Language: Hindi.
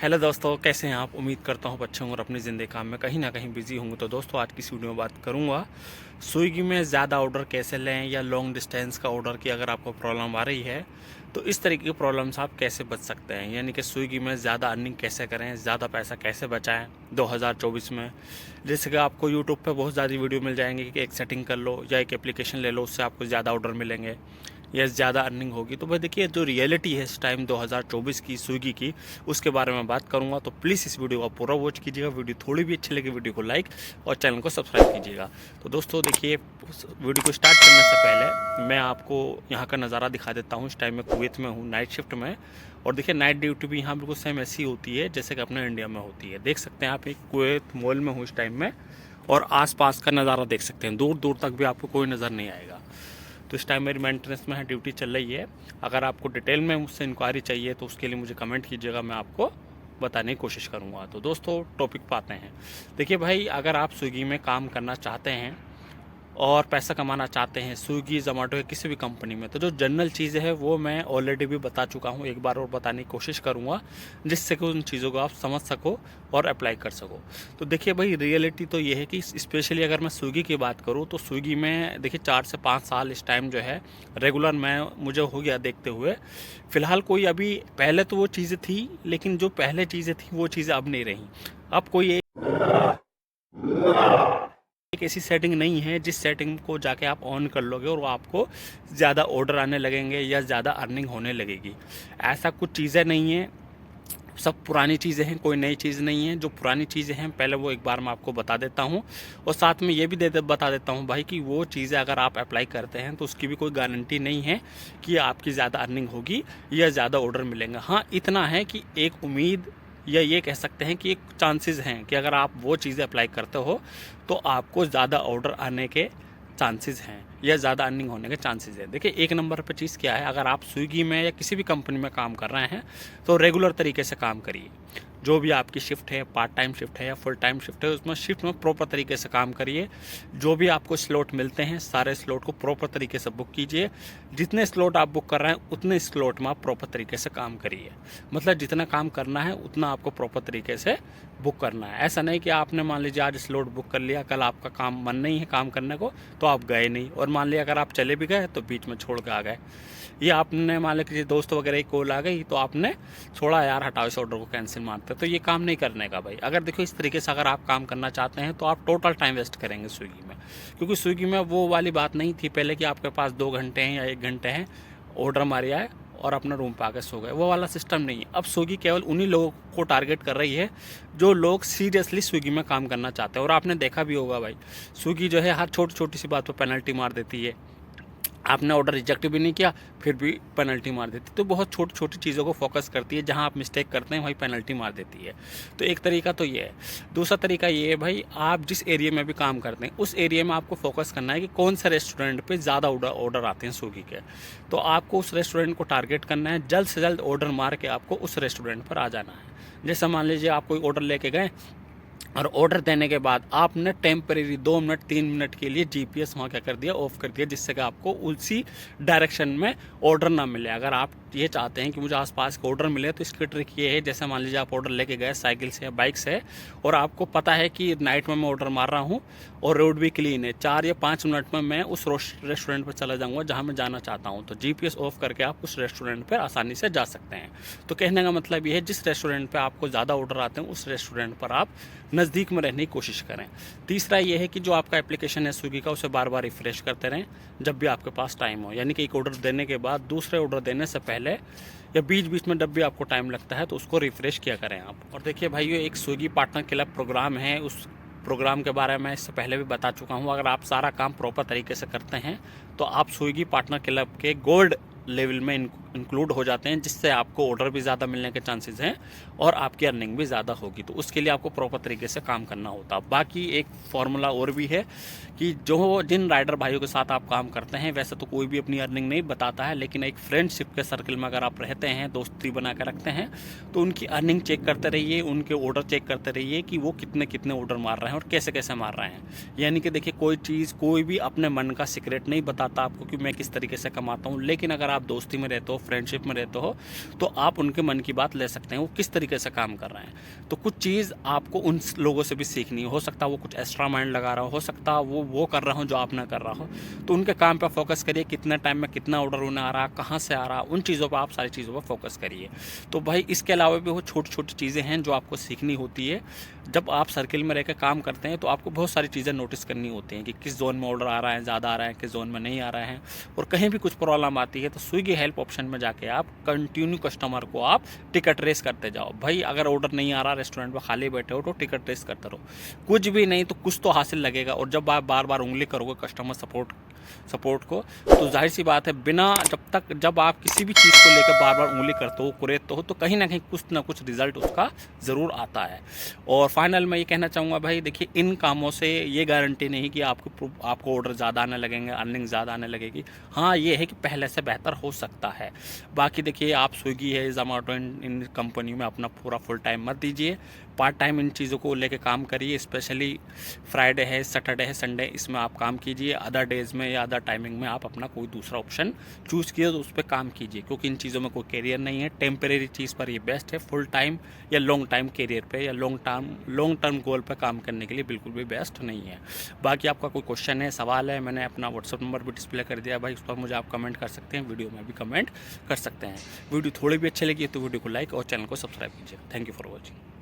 हेलो दोस्तों, कैसे हैं आप। उम्मीद करता हूँ अच्छे होंगे और अपनी ज़िंदगी काम में कहीं ना कहीं बिजी होंगे। तो दोस्तों, आज की इस वीडियो में बात करूँगा स्विगी में ज़्यादा ऑर्डर कैसे लें, या लॉन्ग डिस्टेंस का ऑर्डर की अगर आपको प्रॉब्लम आ रही है तो इस तरीके की प्रॉब्लम से आप कैसे बच सकते हैं। यानी कि स्विगी में ज़्यादा अर्निंग कैसे करें, ज़्यादा पैसा कैसे बचाएं 2024 में। जैसे कि आपको यूट्यूब पे बहुत ज़्यादा वीडियो मिल जाएंगे कि एक सेटिंग कर लो या एक एप्लीकेशन ले लो, उससे आपको ज़्यादा ऑर्डर मिलेंगे या ज़्यादा अर्निंग होगी। तो भाई देखिए, जो रियलिटी है इस टाइम 2024 की स्विगी की, उसके बारे में बात करूंगा। तो प्लीज़ इस वीडियो को पूरा वॉच कीजिएगा। वीडियो थोड़ी भी अच्छी लगे वीडियो को लाइक और चैनल को सब्सक्राइब कीजिएगा। तो दोस्तों देखिए, वीडियो को स्टार्ट करने से पहले मैं आपको यहाँ का नज़ारा दिखा देता हूँ। इस टाइम मैं कुवैत में हूँ, नाइट शिफ्ट में। और देखिए, नाइट ड्यूटी भी यहाँ बिल्कुल सेम ऐसी होती है जैसे कि अपने इंडिया में होती है। देख सकते हैं आप, एक कुवैत मॉल में हूँ इस टाइम में, और आसपास का नज़ारा देख सकते हैं। दूर दूर तक भी आपको कोई नज़र नहीं आएगा। तो इस टाइम मेरी मेंटेनेंस में है, ड्यूटी चल रही है। अगर आपको डिटेल में मुझसे इंक्वायरी चाहिए तो उसके लिए मुझे कमेंट कीजिएगा, मैं आपको बताने की कोशिश करूँगा। तो दोस्तों, टॉपिक पे आते हैं। देखिए भाई, अगर आप स्विगी में काम करना चाहते हैं और पैसा कमाना चाहते हैं स्विगी जोमेटो या किसी भी कंपनी में, तो जो जनरल चीज़ें हैं वो मैं ऑलरेडी भी बता चुका हूँ। एक बार और बताने की कोशिश करूँगा जिससे कि उन चीज़ों को आप समझ सको और अप्लाई कर सको। तो देखिए भाई, रियलिटी तो ये है कि स्पेशली अगर मैं स्विगी की बात करूँ तो स्विगी में देखिए 4 से 5 साल इस टाइम जो है रेगुलर मैं मुझे हो गया देखते हुए। फ़िलहाल कोई अभी, पहले तो वो चीज़ें थी, लेकिन जो पहले चीज़ें थी वो चीज़ें अब नहीं रही। अब कोई एक ऐसी सेटिंग नहीं है जिस सेटिंग को जाके आप ऑन कर लोगे और वो आपको ज़्यादा ऑर्डर आने लगेंगे या ज़्यादा अर्निंग होने लगेगी। ऐसा कुछ चीज़ें नहीं है, सब पुरानी चीज़ें हैं, कोई नई चीज़ नहीं है। जो पुरानी चीज़ें हैं पहले वो एक बार मैं आपको बता देता हूँ, और साथ में ये भी बता देता हूँ भाई कि वो चीज़ें अगर आप अप्लाई करते हैं तो उसकी भी कोई गारंटी नहीं है कि आपकी ज़्यादा अर्निंग होगी या ज़्यादा ऑर्डर मिलेंगे। हाँ, इतना है कि एक उम्मीद या ये कह सकते हैं कि एक चांसेस हैं कि अगर आप वो चीज़ें अप्लाई करते हो तो आपको ज़्यादा ऑर्डर आने के चांसेस हैं या ज़्यादा अर्निंग होने के चांसेस हैं। देखिए, एक नंबर पर चीज़ क्या है, अगर आप स्विगी में या किसी भी कंपनी में काम कर रहे हैं तो रेगुलर तरीके से काम करिए। जो भी आपकी शिफ्ट है, पार्ट टाइम शिफ्ट है या फुल टाइम शिफ्ट है, उसमें शिफ्ट में प्रॉपर तरीके से काम करिए। जो भी आपको स्लॉट मिलते हैं सारे स्लॉट को प्रॉपर तरीके से बुक कीजिए। जितने स्लॉट आप बुक कर रहे हैं उतने स्लॉट में आप प्रॉपर तरीके से काम करिए। मतलब जितना काम करना है उतना आपको प्रॉपर तरीके से बुक करना है। ऐसा नहीं कि आपने मान लीजिए आज स्लॉट बुक कर लिया, कल आपका काम मन नहीं है काम करने को तो आप गए नहीं, और मान लिया अगर आप चले भी गए तो बीच में छोड़ के आ गए। ये आपने मान लिया किसी दोस्त वगैरह की कॉल आ गई तो आपने छोड़ा, यार हटाओ इस ऑर्डर को, कैंसिल मारते, तो ये काम नहीं करने का भाई। अगर देखो, इस तरीके से अगर आप काम करना चाहते हैं तो आप टोटल टाइम वेस्ट करेंगे स्विगी में। क्योंकि स्विगी में वो वाली बात नहीं थी पहले कि आपके पास 2 घंटे हैं या 1 घंटे हैं, ऑर्डर मार आए और अपना रूम पे आके सो गए, वो वाला सिस्टम नहीं है। अब स्विगी केवल उन्हीं लोगों को टारगेट कर रही है जो लोग सीरियसली स्विगी में काम करना चाहते हैं। और आपने देखा भी होगा भाई, स्विगी जो है हर छोटी छोटी सी बात पर पेनल्टी मार देती है। आपने ऑर्डर रिजेक्ट भी नहीं किया फिर भी पेनल्टी मार देती है। तो बहुत छोटी छोटी चीज़ों को फोकस करती है, जहां आप मिस्टेक करते हैं वहीं पेनल्टी मार देती है। तो एक तरीका तो ये है। दूसरा तरीका ये है भाई, आप जिस एरिया में भी काम करते हैं उस एरिया में आपको फोकस करना है कि कौन से रेस्टोरेंट पे ज़्यादा ऑर्डर आते हैं स्विगी के। तो आपको उस रेस्टोरेंट को टारगेट करना है, जल्द से जल्द ऑर्डर मार के आपको उस रेस्टोरेंट पर आ जाना है। जैसे मान लीजिए आप कोई ऑर्डर लेके गए और ऑर्डर देने के बाद आपने टेम्परेरी 2 मिनट 3 मिनट के लिए जीपीएस वहाँ क्या कर दिया, ऑफ कर दिया, जिससे कि आपको उसी डायरेक्शन में ऑर्डर ना मिले। अगर आप ये चाहते हैं कि मुझे आसपास का ऑर्डर मिले तो इसकी ट्रिक ये है, जैसे मान लीजिए आप ऑर्डर लेके गए साइकिल से या बाइक से, और आपको पता है कि नाइट में मैं ऑर्डर मार रहा हूँ और रोड भी क्लीन है, 4 या 5 मिनट में मैं उस रेस्टोरेंट पर चला जाऊँगा जहाँ मैं जाना चाहता हूँ। तो जीपीएस ऑफ करके आप उस रेस्टोरेंट पर आसानी से जा सकते हैं। तो कहने का मतलब ये है, जिस रेस्टोरेंट पर आपको ज़्यादा ऑर्डर आते हैं उस रेस्टोरेंट पर आप नज़दीक में रहने की कोशिश करें। तीसरा ये है कि जो आपका एप्लीकेशन है स्विगी का, उसे बार बार रिफ्रेश करते रहें जब भी आपके पास टाइम हो। यानी कि एक ऑर्डर देने के बाद दूसरे ऑर्डर देने से पहले या बीच बीच में जब भी आपको टाइम लगता है तो उसको रिफ्रेश किया करें आप। और देखिए भाइयों, एक स्विगी पार्टनर क्लब प्रोग्राम है, उस प्रोग्राम के बारे में इससे पहले भी बता चुका हूँ। अगर आप सारा काम प्रॉपर तरीके से करते हैं तो आप स्विगी पार्टनर क्लब के गोल्ड लेवल में इंक्लूड हो जाते हैं, जिससे आपको ऑर्डर भी ज़्यादा मिलने के चांसेस हैं और आपकी अर्निंग भी ज़्यादा होगी। तो उसके लिए आपको प्रॉपर तरीके से काम करना होता है। बाकी एक फॉर्मूला और भी है कि जिन राइडर भाइयों के साथ आप काम करते हैं, वैसे तो कोई भी अपनी अर्निंग नहीं बताता है, लेकिन एक फ्रेंडशिप के सर्कल में अगर आप रहते हैं, दोस्ती बना कर रखते हैं, तो उनकी अर्निंग चेक करते रहिए, उनके ऑर्डर चेक करते रहिए कि वो कितने कितने ऑर्डर मार रहे हैं और कैसे कैसे मार रहे हैं। यानी कि देखिए, कोई भी अपने मन का सीक्रेट नहीं बताता आपको कि मैं किस तरीके से कमाता हूँ, लेकिन अगर आप दोस्ती में रहते हो, फ्रेंडशिप में रहते हो, तो आप उनके मन की बात ले सकते हैं, वो किस तरीके से काम कर रहे हैं। तो कुछ चीज़ आपको उन लोगों से भी सीखनी है। हो सकता है वो कुछ एक्स्ट्रा माइंड लगा रहा हो सकता है वो कर रहा हो जो आप ना कर रहा हो। तो उनके काम पर फोकस करिए, कितने टाइम में कितना ऑर्डर उन्हें आ रहा, कहाँ से आ रहा, उन चीज़ों पर आप सारी चीज़ों पर फोकस करिए। तो भाई इसके अलावा भी वो छोटी छोटी चीज़ें हैं जो आपको सीखनी होती है। जब आप सर्किल में रहकर काम करते हैं तो आपको बहुत सारी चीज़ें नोटिस करनी होती हैं कि किस जोन में ऑर्डर आ रहा है, ज़्यादा आ रहा है, किस जोन में नहीं आ रहा है। और कहीं भी कुछ प्रॉब्लम आती है तो स्विगी हेल्प ऑप्शन में जाके आप कंटिन्यू कस्टमर को आप टिकट रेस करते जाओ। भाई अगर ऑर्डर नहीं आ रहा, रेस्टोरेंट में खाली बैठे हो, तो टिकट रेस करते रहो। कुछ भी नहीं तो कुछ तो हासिल लगेगा। और जब आप बार बार उंगली करोगे कस्टमर सपोर्ट को, तो जाहिर सी बात है बिना जब आप किसी भी चीज़ को लेकर बार बार उंगली करते हो, कुरेदते हो, तो कहीं ना कहीं कुछ ना कुछ रिजल्ट उसका ज़रूर आता है। और फाइनल मैं ये कहना चाहूँगा भाई, देखिए इन कामों से ये गारंटी नहीं कि आपको ऑर्डर ज़्यादा आने लगेंगे, अर्निंग ज़्यादा आने लगेगी। हाँ ये है कि पहले से बेहतर हो सकता है। बाकी देखिए आप स्विगी है, जोमेटो, इन कंपनी में अपना पूरा फुल टाइम मत दीजिए, पार्ट टाइम इन चीज़ों को लेके काम करिए। स्पेशली फ्राइडे है, सैटरडे है, संडे, इसमें आप काम कीजिए। अदर डेज़ में या अदर टाइमिंग में आप अपना कोई दूसरा ऑप्शन चूज़ कीजिए, तो उस पर काम कीजिए, क्योंकि इन चीज़ों में कोई कैरियर नहीं है। टेम्परेरी चीज़ पर ये बेस्ट है। फुल टाइम या लॉन्ग टाइम कैरियर पे या लॉन्ग टर्म गोल पर काम करने के लिए बिल्कुल भी बेस्ट नहीं है। बाकी आपका कोई क्वेश्चन है, सवाल है, मैंने अपना व्हाट्सअप नंबर भी डिस्प्ले कर दिया भाई, उस पर मुझे आप कमेंट कर सकते हैं, वीडियो में भी कमेंट कर सकते हैं। वीडियो थोड़ी भी अच्छी लगी तो वीडियो को लाइक और चैनल को सब्सक्राइब कीजिए। Thank you for watching.